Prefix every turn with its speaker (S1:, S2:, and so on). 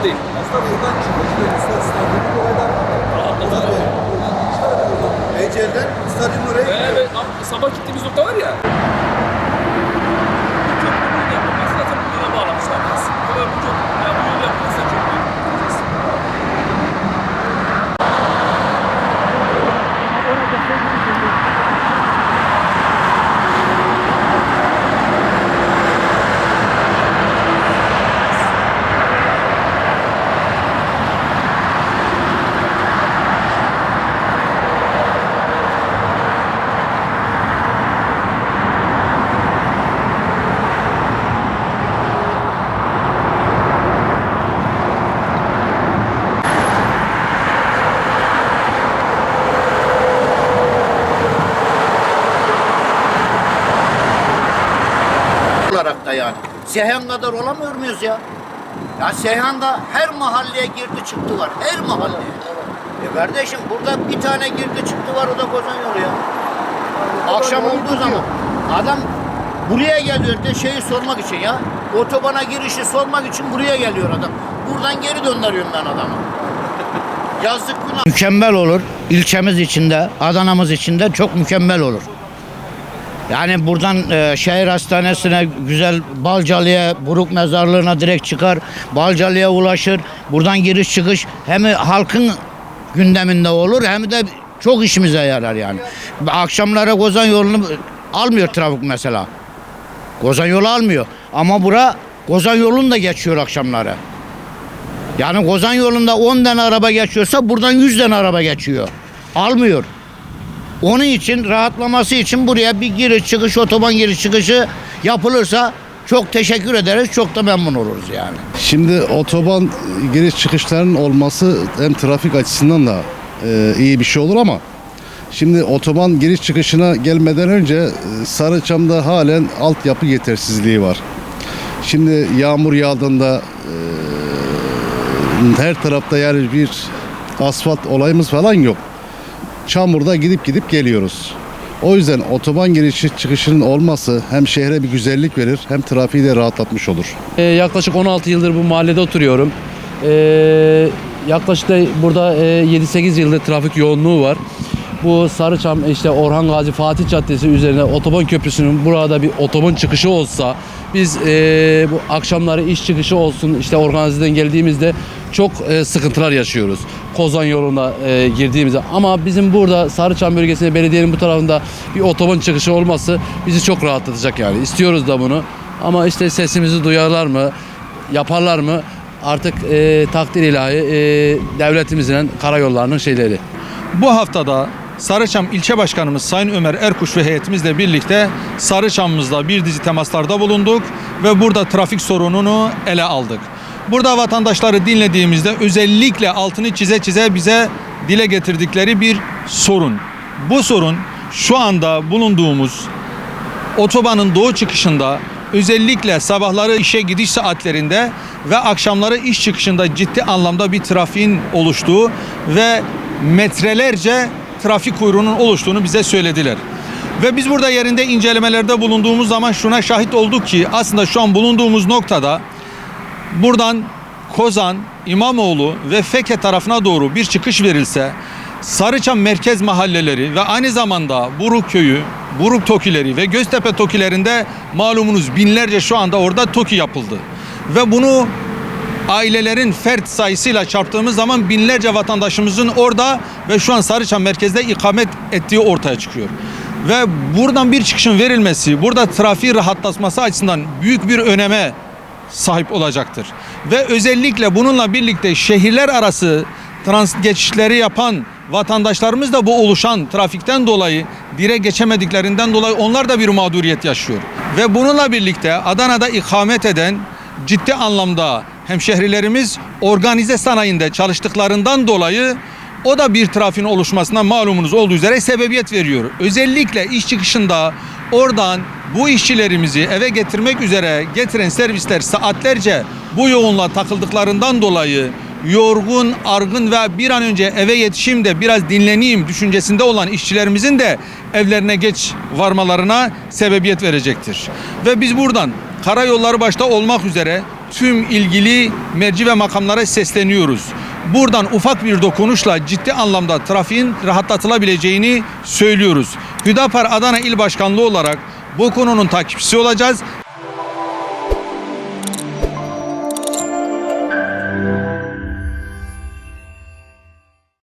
S1: Normal değil.
S2: Aslında buradan çıkınca stadyumun oraya
S1: Rahatlatalım.
S2: Ece'den stadyumun oraya
S1: Evet, sabah gittiğimiz nokta var ya. Bu köprünün yapılması zaten bugüne bağlamışlar. Bu yol yapılırsa çok büyük.
S3: Olarak da yani. Seyhan kadar olamıyor muyuz ya? Ya Seyhan'da her mahalleye girdi çıktı var. Her mahalleye. Kardeşim burada bir tane girdi çıktı var, o da Kozan yolu ya. Akşam olduğu zaman adam buraya geliyor de şeyi sormak için ya. Otobana girişi sormak için buraya geliyor adam. Buradan geri döndürüyorum ben adamı. Yazdık günah. Mükemmel olur. İlçemiz içinde, Adana'mız içinde çok mükemmel olur. Yani buradan şehir hastanesine, güzel Balcalı'ya, Buruk Mezarlığı'na direkt çıkar. Balcalı'ya ulaşır. Buradan giriş çıkış hem halkın gündeminde olur hem de çok işimize yarar yani. Akşamlara Kozan yolunu almıyor trafik mesela. Kozan yolu almıyor. Ama bura Kozan yolunu da geçiyor akşamları. Yani Kozan yolunda 10 tane araba geçiyorsa buradan 100 tane araba geçiyor. Almıyor. Onun için rahatlaması için buraya bir giriş çıkış, otoban giriş çıkışı yapılırsa çok teşekkür ederiz, çok da memnun oluruz yani.
S4: Şimdi otoban giriş çıkışlarının olması hem trafik açısından da iyi bir şey olur ama şimdi otoban giriş çıkışına gelmeden önce Sarıçam'da halen altyapı yetersizliği var. Şimdi yağmur yağdığında her tarafta yani bir asfalt olayımız falan yok. Çamurda gidip geliyoruz. O yüzden otoban girişi çıkışının olması hem şehre bir güzellik verir hem trafiği de rahatlatmış olur.
S5: Yaklaşık 16 yıldır bu mahallede oturuyorum. Yaklaşık da burada 7-8 yıldır trafik yoğunluğu var. Bu Sarıçam, işte Orhan Gazi Fatih Caddesi üzerine otoban köprüsünün burada bir otoban çıkışı olsa, biz bu akşamları iş çıkışı olsun, işte Orhan Gazi'den geldiğimizde çok sıkıntılar yaşıyoruz. Kozan yoluna girdiğimizde. Ama bizim burada Sarıçam bölgesinde, belediyenin bu tarafında bir otoban çıkışı olması bizi çok rahatlatacak yani. İstiyoruz da bunu. Ama işte sesimizi duyarlar mı, yaparlar mı? Artık takdir ilahi devletimizin karayollarının şeyleri.
S6: Bu haftada Sarıçam İlçe Başkanımız Sayın Ömer Erkuş ve heyetimizle birlikte Sarıçam'ımızda bir dizi temaslarda bulunduk ve burada trafik sorununu ele aldık. Burada vatandaşları dinlediğimizde özellikle altını çize bize dile getirdikleri bir sorun. Bu sorun şu anda bulunduğumuz otobanın doğu çıkışında, özellikle sabahları işe gidiş saatlerinde ve akşamları iş çıkışında ciddi anlamda bir trafiğin oluştuğu ve metrelerce trafik kuyruğunun oluştuğunu bize söylediler. Ve biz burada yerinde incelemelerde bulunduğumuz zaman şuna şahit olduk ki aslında şu an bulunduğumuz noktada buradan Kozan, İmamoğlu ve Feke tarafına doğru bir çıkış verilse, Sarıçam merkez mahalleleri ve aynı zamanda Buruk köyü, Buruk tokileri ve Göztepe tokilerinde malumunuz binlerce şu anda orada toki yapıldı. Ve bunu ailelerin fert sayısıyla çarptığımız zaman binlerce vatandaşımızın orada ve şu an Sarıçam merkezde ikamet ettiği ortaya çıkıyor. Ve buradan bir çıkışın verilmesi, burada trafiği rahatlatması açısından büyük bir öneme sahip olacaktır. Ve özellikle bununla birlikte şehirler arası transit geçişleri yapan vatandaşlarımız da bu oluşan trafikten dolayı, dire geçemediklerinden dolayı onlar da bir mağduriyet yaşıyor. Ve bununla birlikte Adana'da ikamet eden ciddi anlamda hemşehrilerimiz organize sanayinde çalıştıklarından dolayı o da bir trafiğin oluşmasına malumunuz olduğu üzere sebebiyet veriyor. Özellikle iş çıkışında oradan bu işçilerimizi eve getirmek üzere getiren servisler saatlerce bu yoğunluğa takıldıklarından dolayı yorgun, argın ve bir an önce eve yetişeyim de biraz dinleneyim düşüncesinde olan işçilerimizin de evlerine geç varmalarına sebebiyet verecektir. Ve biz buradan karayolları başta olmak üzere tüm ilgili merci ve makamlara sesleniyoruz. Buradan ufak bir dokunuşla ciddi anlamda trafiğin rahatlatılabileceğini söylüyoruz. Hüdapar Adana İl Başkanlığı olarak bu konunun takipçisi olacağız